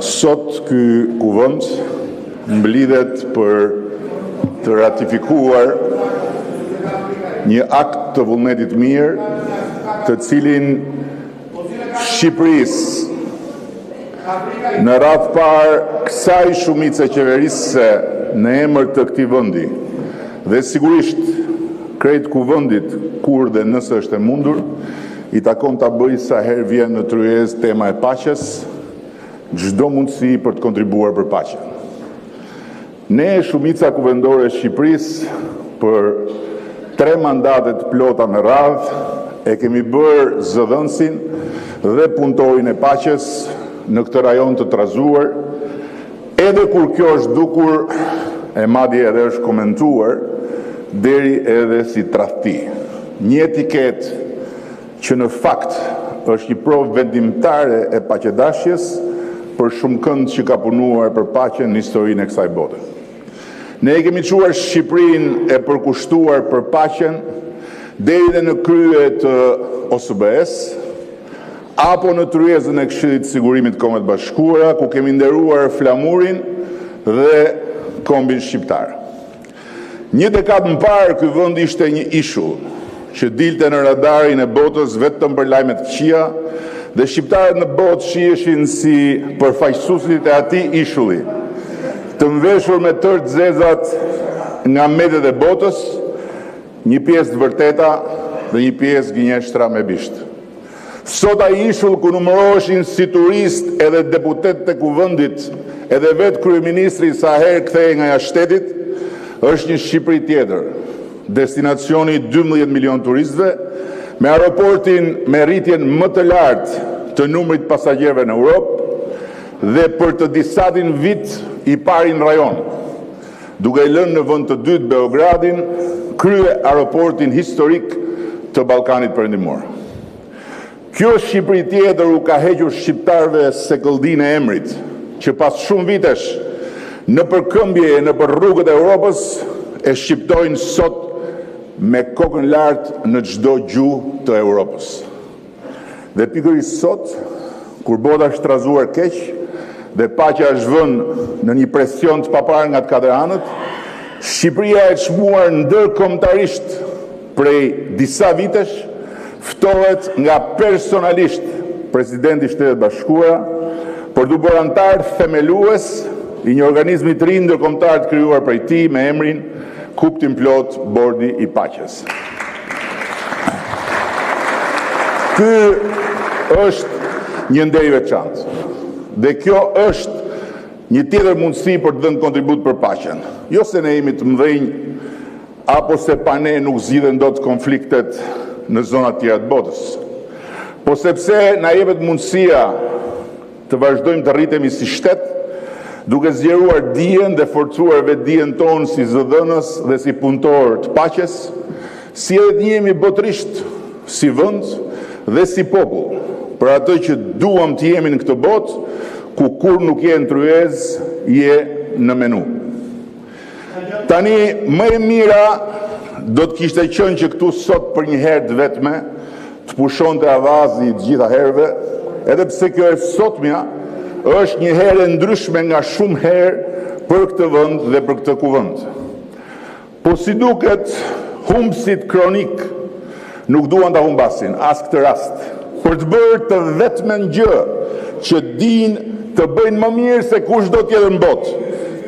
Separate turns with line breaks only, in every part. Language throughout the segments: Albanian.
Sot ky kuvend mblidhet për të ratifikuar një akt të vullnetit mirë, të cilin Shqipërisë në radhë parë kësaj shumice qeverisëse në emër të këtij vendi dhe sigurisht krejt kuvendit kur dhe nëse është e mundur, i takon ta bëjë sa herë vjen në tryezë tema e paqes, çdo mundësi për të kontribuar për paqen. Ne, shumica kuvendore e Shqipërisë, për 3 mandate të plota me radhë, e kemi bërë zëdhënësin dhe punëtorin e paqes në këtë rajon të trazuar, edhe kur kjo është dukur, e madje edhe është komentuar, deri edhe si tradhti. Një etiket që në fakt është një provë vendimtare e paqedashjes për shumë kënd që ka punuar për paqen në historinë e kësaj bote. Ne e kemi quar Shqipërinë e përkushtuar për paqen deri dhe në krye të OSBE-s, apo në tryezën e Këshillit të Sigurimit të Kombeve të Bashkuara, ku kemi nderuar flamurin dhe kombin shqiptar. Një dekadë më parë, ky vend ishte një ishull që dilte në radarin e botës vetëm për lajme të këqija, dhe shqiptarët në botë shiheshin si përfaqësuesit e atij ishulli, të mveshur me tërë të zezat nga medet e botës, një pjesë të vërteta dhe një pjesë gënjeshtra me bisht. Sot ai ishull ku numëroheshin si turist edhe deputet të kuvendit, edhe vetë kryeministri sa herë kthehej nga jashtëtit, është një Shqipëri tjetër, destinacioni 12 milion turistëve, me aeroportin me rritjen më të lartë të numrit pasagjerëve në Europë dhe për të disatin vit i pari në rajon, duke i lënë në vend të dytë Beogradin, krye aeroportin historik të Ballkanit Perëndimor. Kjo Shqipëri tjetër u ka hequr shqiptarëve sekolldinë e emrit, që pas shumë vitesh në përkëmbje në për rrugët e Europës e shqiptojnë sot me kokën lartë në çdo gjuhë të Europës. Dhe pikërisht sot, kur bota është trazuar keq dhe paqja është vënë në një presion të paparë nga të katër anët, Shqipëria e çmuar ndërkombëtarisht prej disa vitesh ftohet nga personalisht presidenti i Shtetit Bashkuara për të bërë antar themelues i një organizmi të ri ndërkombëtar të krijuar prej tij me emrin Kuptim Plot Bordi i Paqes. Ky është një nder i veçantë. Dhe kjo është një tjetër mundësi për të dhënë kontribut për paqen. Jo se ne jemi të mëdhenj, apo se pa ne nuk zgjidhen dot konfliktet në zonat tjera të botës, po sepse na jepet mundësia të vazhdojmë të rritemi si shtet, duke zgjeruar dijen dhe forcuar vetdijen tonë si zëdhënës dhe si punëtor të paqes, si edhe të njihemi botërisht si vend dhe si popull, për atë që duam të jemi në këtë botë, ku kur nuk je në tryezë, je në menu. Tani, më e mira do të kishte qenë që këtu sot për një herë të vetme të pushonte avazi të gjitha herëve, edhe pse kjo e sotmja është një herë e ndryshme nga shumë herë për këtë vend dhe për këtë kuvend. Po si duket, humbësit kronik nuk duan ta humbasin as këtë rast, për të bërë të vetmen gjë që dinë të bëjnë më mirë se kushdo tjetër në botë,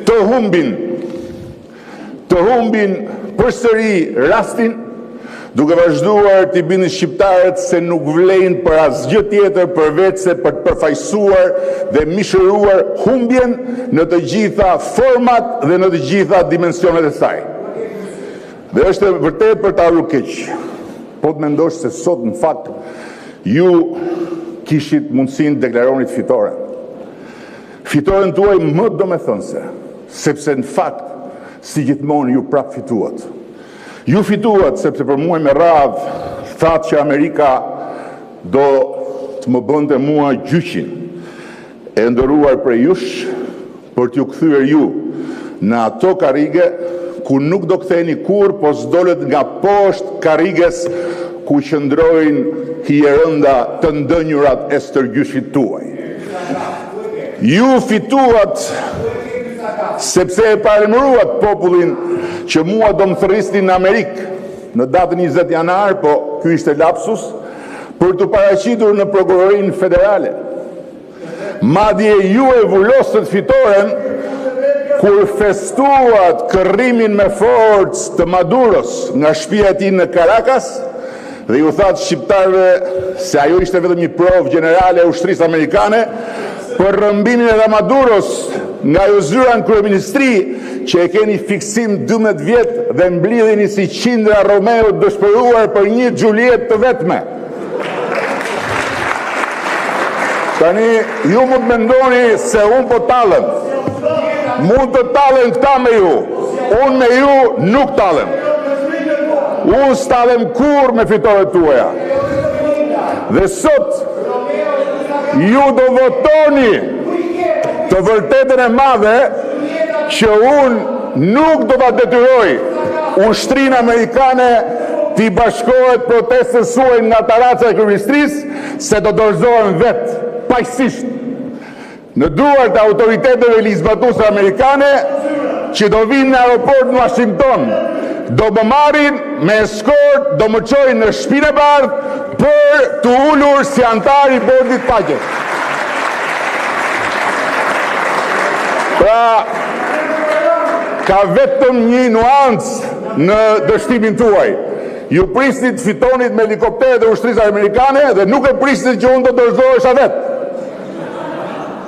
të humbin përsëri rastin, duke vazhduar t'i binin shqiptarët se nuk vlejnë për asgjë tjetër përveç se për të përfaqësuar dhe mishëruar humbjen në të gjitha format dhe në të gjitha dimensionet e saj. Dhe është vërtet për ta ardhur keq. Po të mendosh se sot në fakt ju kishit mundësinë të deklaronit fitore. Fitoren tuaj më domethënëse, sepse në fakt si gjithmonë ju prap fituat. Ju fituat sepse për muaj me radhë thatë që Amerika do të më bënte mua gjyqin e ndëruar prej jush për t'ju kthyer ju në ato karrige ku nuk do ktheheni kurrë, po s'dolet nga poshtë karriges ku qëndrojnë hierënda të ndënjurat e stërgjyshit tuaj. Ju fituat sepse e paremëruat popullin që mua do më thërrisnin në Amerikë në datën 20 janar, po ky ishte lapsus, për të paraqitur në prokurorinë federale. Madje ju e vullosët fitoren kur festuat kërrimin me forcë të Maduros nga shtëpia e tij në Caracas dhe ju thatë shqiptarëve se ajo ishte vetëm një provë gjenerale e ushtrisë amerikane për rrëmbimin e Maduros nga ajo zyra në kryeministri që e keni fiksim 12 vjet dhe mblidheni si qindra Romeo dëshpëruar për një Juliet të vetme. Tani, ju mund mendoni se unë po talem. Mund të talem këta me ju. Unë me ju nuk talem. Unë s'talem kur me fitore tuaja. Dhe sot, ju do votoni të vërtetën e madhe që unë nuk do të detyroj ushtrinë amerikane t'i bashkohet protestës suaj nga taraca e kryeministrisë se do dorëzohen vetë. Pajësisht në duart të autoriteteve ligjzbatuese amerikane që do vinë në aeroport në Washington, do më marrin me eskort, do më çojnë në Shtëpinë e Bardhë për të ulur si antar i bordit paqes. Pra, ka vetëm një nuancë në dështimin tuaj. Ju prisnit fitonit me helikoptere dhe ushtrisë amerikane dhe nuk e prisnit që unë do dorëzohesha vetë.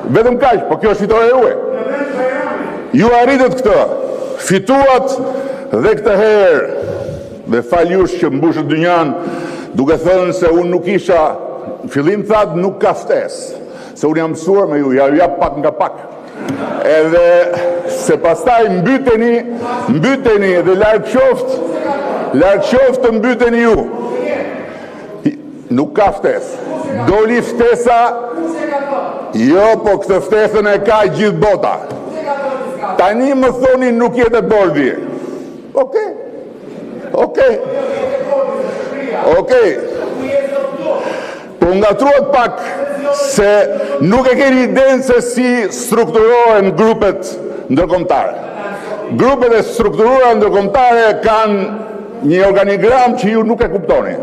Vetëm kaq, po kjo është fitore e juaj. Ju arritët këtë, fituat dhe këtë herë, dhe fal jush që mbushët dynjan, duke thënë se unë nuk isha, fillim thatë nuk ka ftesë, se unë jam mësuar me ju, ja ju jap pak nga pak. Edhe se pastaj mbyteni dhe larg qoftë të mbyteni ju. Nuk ka ftesë. Doli ftesa. Jo, po këtë ftesën e ka gjithë bota. Tani më thoni nuk jetë bordi. Okej. Po ngatruat pak se nuk e keni idenë se si strukturohen grupet ndërkombëtare. Grupet e strukturuara ndërkombëtare kanë një organigram që ju nuk e kuptoni.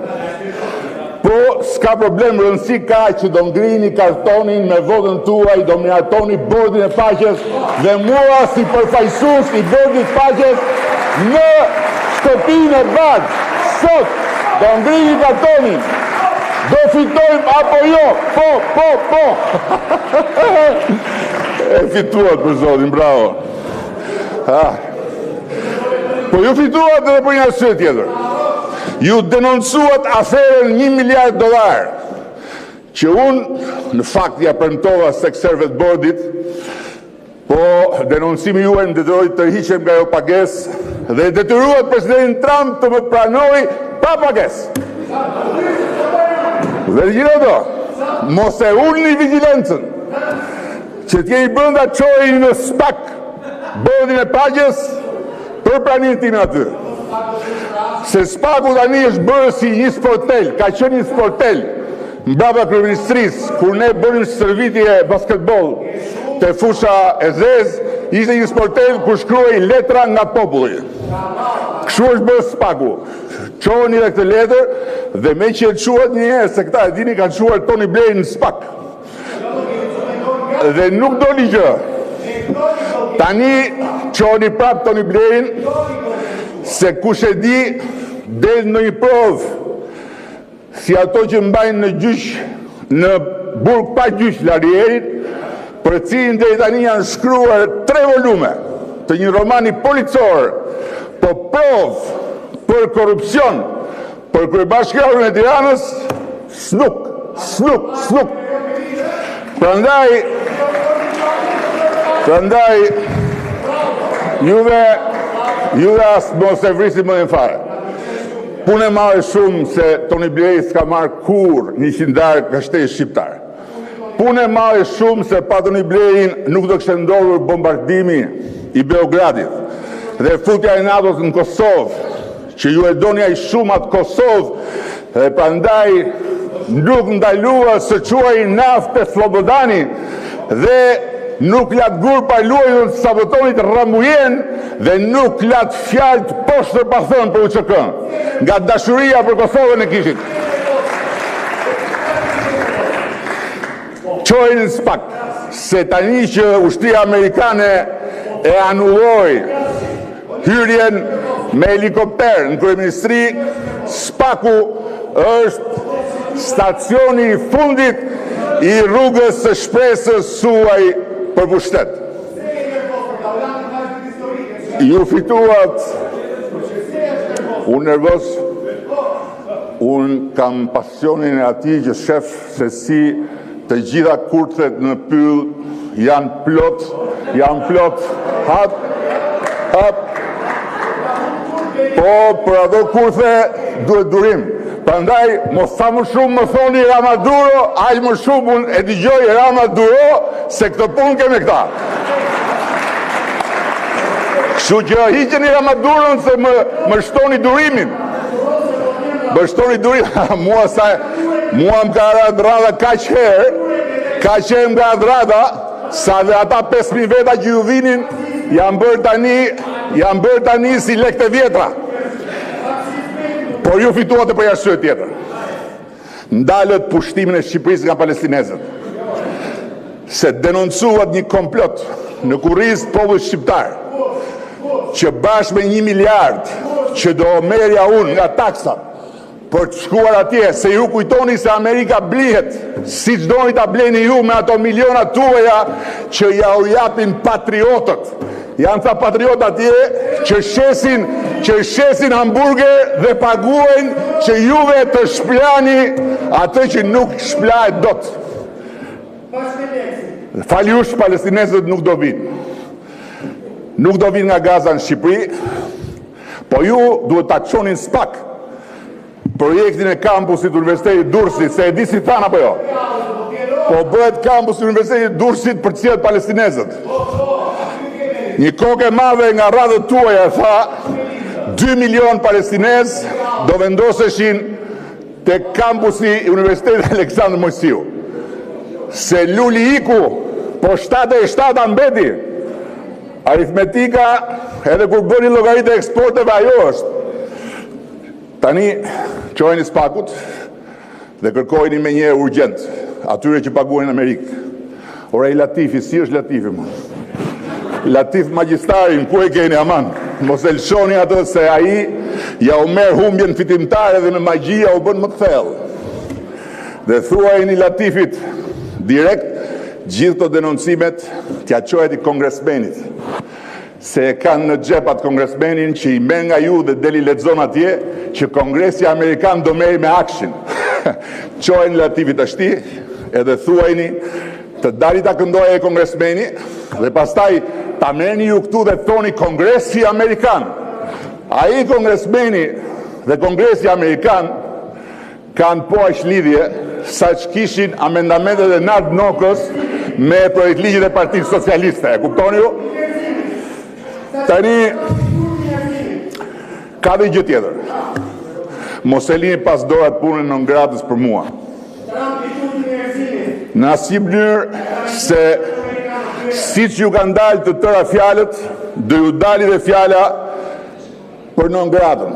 Po, s'ka problem, rëndësi ka që do ngrini kartonin me votën tuaj, do mirëtoni bordin e paqes dhe mua si përfaqësues i bordit paqes në Shtëpinë e Bardhë. Sot do ngrini kartonin. Do fitojmë apo jo? Po. E fituat për zotin, bravo. Po ju fituat edhe për një arsye tjetër. Ju denoncuat aferën $1 miliard, që unë në fakt ja premtova sekserëve të bordit, po denoncimi juaj më detyroi të hiqem nga ajo pagesë dhe detyruat presidentin Trump të më pranoj pa pagesë. Dhe gjithato, mos e ulni vigjilencën, që t'jeni brenda çojini në SPAK bordin e paqes për pranimin tim aty. Se SPAK-u tani është bërë si një sportel, ka qenë një sportel mbrapa kryeministrisë, kur ne bënim shërbitje basketbol te fusha e zezë, ishte një sportel kur shkruaj letra nga populli. Kështu është bërë SPAK-u. Çoheni edhe këtë letër dhe me që e quat një herë, se këta e dini kanë quar Tony Blair në SPAK. Dhe nuk doli gjë. Tani çoheni prap Tony Blairin, se kush e di del në një provë si ato që mbajnë në gjyq në burg pa gjyq Larierit, për cilin deri tani janë shkruar 3 volume të një romani policor, po provë për korrupsion për kryebashkiarin e Tiranës, snuk. Prandaj juve as mos e vrisi më një fare. Punë e madhe shumë se Tony Blair s'ka marrë kur 100 ka shtetin shqiptar. Punë e madhe shumë se pa Tony Blairin nuk do kishte ndodhur bombardimi i Beogradit dhe futja e NATO-s në Kosovë, që ju e doni ai shumë atë Kosovë, dhe prandaj nuk ndalua së quaj naftë Slobodani dhe nuk lat gur pa luajtur të sabotonit Rambujen dhe nuk lat fjalë të poshtër pa thënë për UÇK-n, nga dashuria për Kosovën e kishit. Qojnë SPAK, se tani që ushtria amerikane e anulloi hyrjen me helikopter në kryeministri, SPAK-u është stacioni I fundit I rrugës së shpresës suaj për pushtet. Ju fituat, unë nervoz, unë kam pasionin e atij që shef se si të gjitha kurthet në pyll janë plot, hap, po për ato kurthe duhet durim. Prandaj, mos sa më shumë më thoni Ramaduro, aq më shumë unë e dëgjoj Ramaduro se këtë punë keme këta. Kështu që hiqeni Ramaduron se më shtoni durimin. Më shtoni durimin. Mua më ka rada kaq herë më ka rada, sa dhe ata 5.000 veta që ju vinin, janë bërë tani si lekte vjetra. Por ju fituat e për arsye tjetër. Ndalët pushtimin e Shqipërisë nga palestinezët. Se denoncuat një komplot në kurrizë të popullit shqiptar, që bashkë me 1 miliard që do merja unë nga taksa për të shkuar atje, se ju kujtoni se Amerika blihet, si që doni ta bleni ju me ato miliona tuaja që ja u japin patriotët. Janë ca patriot atje që shesin hamburger dhe paguajnë që juve të shplani atë që nuk shplahet dot. Faljush, palestinezët nuk do vinë. Nuk do vinë nga Gaza në Shqipëri, po ju duhet ta çonin SPAK projektin e kampusit Universitetit Durrësit, se e di si thanë apo jo. Po bëhet kampusi Universitetit Durrësit për të cilët palestinezët. Një kokë e madhe nga radhët tuaja tha 2 milion palestinez do vendoseshin te kampusi Universitetit Aleksandër Mojsiu. Se luli iku, po 7 mbeti. Aritmetika, edhe kur bëni llogaritë e eksporteve, ajo është. Tani çojeni SPAK-ut dhe kërkojeni me një urgjent atyre që paguajnë në Amerikë. Ora I Latifi, si është Latifi më? Latif magjistarin, ku e keni aman? Mos e lëshoni atë se ai ja u merr humbjen fitimtare dhe me magjia u bën më të thellë. Dhe thuajini Latifit direkt gjithë të denoncimet t'ja çohet I kongresmenit. Se e kanë në xhepat kongresmenin që I merr nga ju dhe deli lexon atje që Kongresi Amerikan do merri me akshin. Çojeni Latifit ashti edhe thuajini të dali ta këndojë kongresmeni dhe pastaj ta merrni ju këtu dhe thoni Kongresi Amerikan. Ai kongresmeni dhe Kongresi Amerikan kanë po aq lidhje sa që kishin amendamentet e Nard Nokës me projektligjit e Partisë Socialiste. E kuptoni ju? Tani ka dhe gjë tjetër. Mos e lini pas dorat punën non gratis për mua. Në asnjë mënyrë se siç ju kanë dalë të tëra fjalët, do ju dali dhe fjala për non gratën.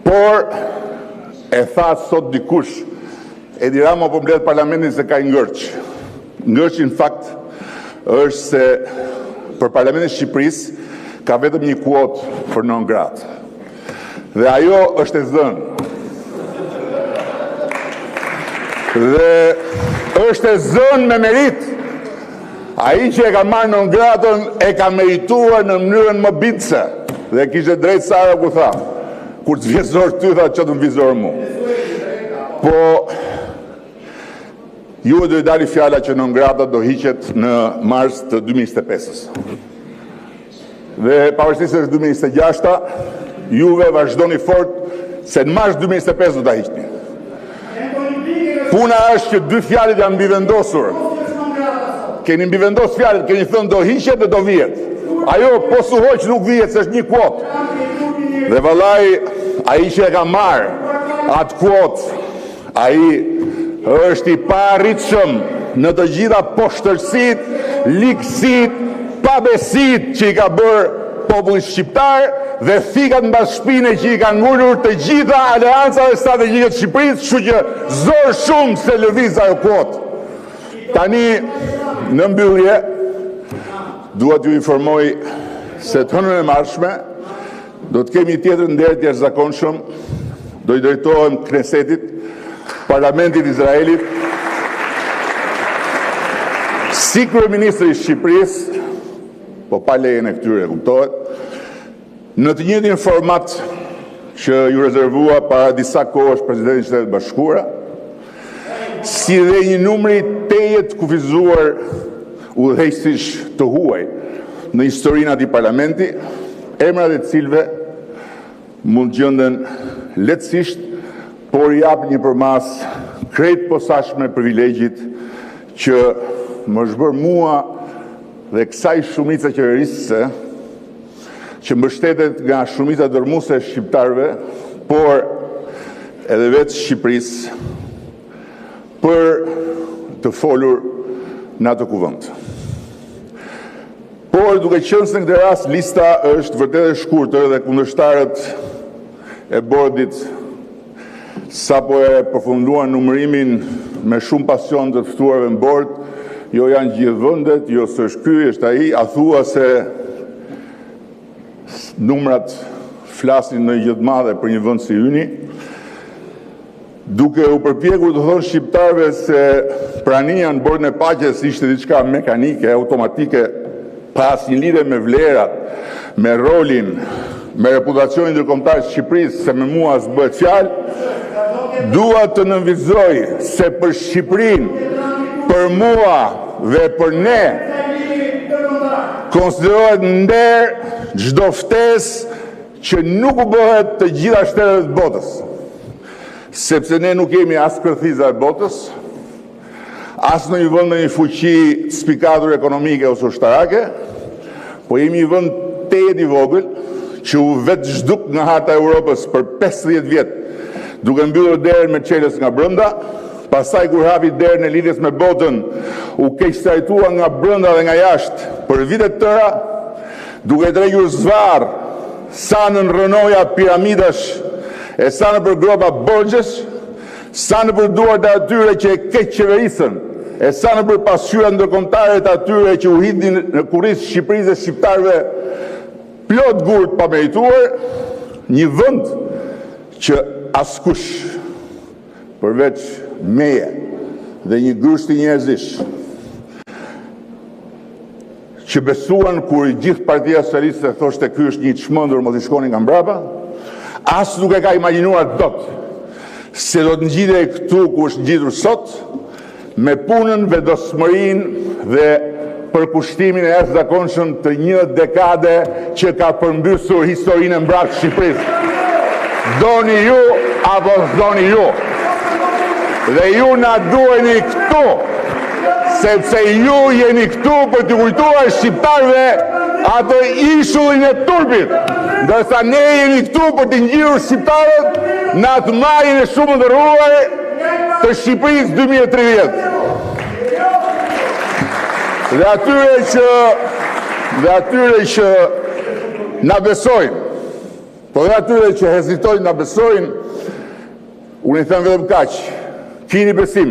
Por e tha sot dikush, Edi Rama po mbledh parlamentin se ka ngërç. Ngërçi në fakt është se për parlamentin e Shqipërisë ka vetëm një kuotë për non gratë. Dhe ajo është e zënë. Dhe është e zënë me merit. Ai që e ka marrë non gratën e ka merituar në mënyrën më bitse. Dhe kishte drejt Sara ku tha, kur të vjezor ty tha që të më vizor mu. Po ju do I dali fjala që non grata do hiqet në mars të 2025-s. Dhe pavarësisht se është 2026-ta, juve vazhdoni fort se në mars 2025 do ta hiqni. Puna është që 2 fjalët janë mbivendosur. Keni mbivendos fjalët, keni thënë do hiqet dhe do vihet. Ajo po su hoq nuk vihet se është një kuotë. Dhe vallai ai që e ka marrë atë kuotë, ai është I paarritshëm në të gjitha poshtërsit, likësit, pabesit që i ka bërë populli shqiptar dhe fikat mbas shpine që i kanë ngullur të gjitha aleanca dhe strategjike të Shqipërisë, kështu që zorë shumë se lëviz ajo kuotë. Tani, në mbyllje, dua t'ju informoj se të hënën e marshme do të kemi tjetër ndërtje jashtëzakonshëm, do i drejtohem Knesetit, Parlamentit Izraelit, si kryeministri i Shqipërisë, po pa lejen e këtyre, kuptohet, në të njëjtin format që ju rezervua para disa kohësh Presidenti i Shtetit Bashkuara, si dhe një numri tejet kufizuar udhëheqësish të huaj në historinë e atij parlamenti, emrat e cilëve mund gjenden lehtësisht, por jap një përmas krejt posaçme privilegjit që më është bërë mua dhe kësaj shumice qeverisëse që mbështetet nga shumica dërmuese e shqiptarëve, por edhe vetë Shqipërisë, për të folur në atë kuvend. Por duke qenë se në këtë rast lista është vërtet e shkurtër dhe kundërshtarët e bordit sapo e përfunduan numërimin me shumë pasion të ftuarve në bord, jo janë gjithë vendet, jo s'është ky, është ai, a thua se numrat flasin në gjë të madhe për një vend si yni, duke u përpjekur të thonë shqiptarëve se prania në bordin e paqes ishte diçka mekanike, automatike, pa asnjë lidhje me vlerat, me rolin, me reputacionin ndërkombëtar të Shqipërisë, se me mua s'bëhet fjalë, dua të nënvizoj se për Shqipërinë, për mua dhe për ne, konsiderohet nder çdo ftesë që nuk u bëhet të gjitha shtetet të botës, sepse ne nuk jemi as kërthiza e botës, as në një vend me një fuqi spikatur ekonomike ose ushtarake, po jemi një vend tejet i vogël që u vetë zhduk nga harta e Europës për 50 vjet, duke mbyllur derën me çelës nga brenda. Pastaj kur hapi derën e lidhjes me botën, u keqtrajtua nga brenda dhe nga jashtë për vite të tëra, duke tregur zvarr sa në rënoja piramidash, e sa në për gropa borxhesh, sa në për duart e atyre që e keq qeverisën, e sa në për pasqyra ndërkombëtare të atyre që u hidhin në kurriz Shqipërisë dhe shqiptarëve plot gurt pa merituar, një vend që askush përveç meje dhe një grushti njerëzish që besuan kur gjithë Partia Socialiste thoshte ky është një çmendur, mos i shkoni nga mbrapa, as nuk e ka imagjinuar dot se do të ngjitej këtu ku është ngjitur sot me punën, vendosmërinë dhe përkushtimin e jashtëzakonshëm të një dekade që ka përmbysur historinë e mbrapsht të Shqipërisë. Doni ju apo doni ju? Dhe ju na duheni këtu, sepse ju jeni këtu për të kujtuar shqiptarëve atë ishullin e turpit, ndërsa ne jemi këtu për të ngjirur shqiptarët në atë majën e shumë të rruar të Shqipërisë 2030. Dhe atyre që na besojnë, po dhe atyre që hezitojnë na besojnë, unë i them vetëm kaq: kini besim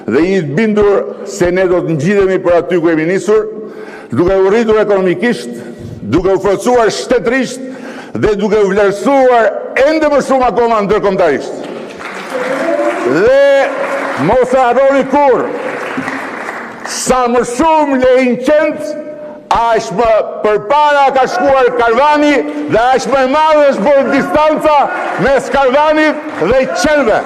dhe jeni të bindur se ne do të ngjitemi për aty ku jemi nisur, duke u rritur ekonomikisht, duke u forcuar shtetërisht dhe duke u vlerësuar ende më shumë akoma ndërkombëtarisht. Dhe mos e harroni kurrë, sa më shumë lejnë qend, aq më përpara ka shkuar karvani dhe aq më e madhe është bërë distanca mes karvanit dhe qendve.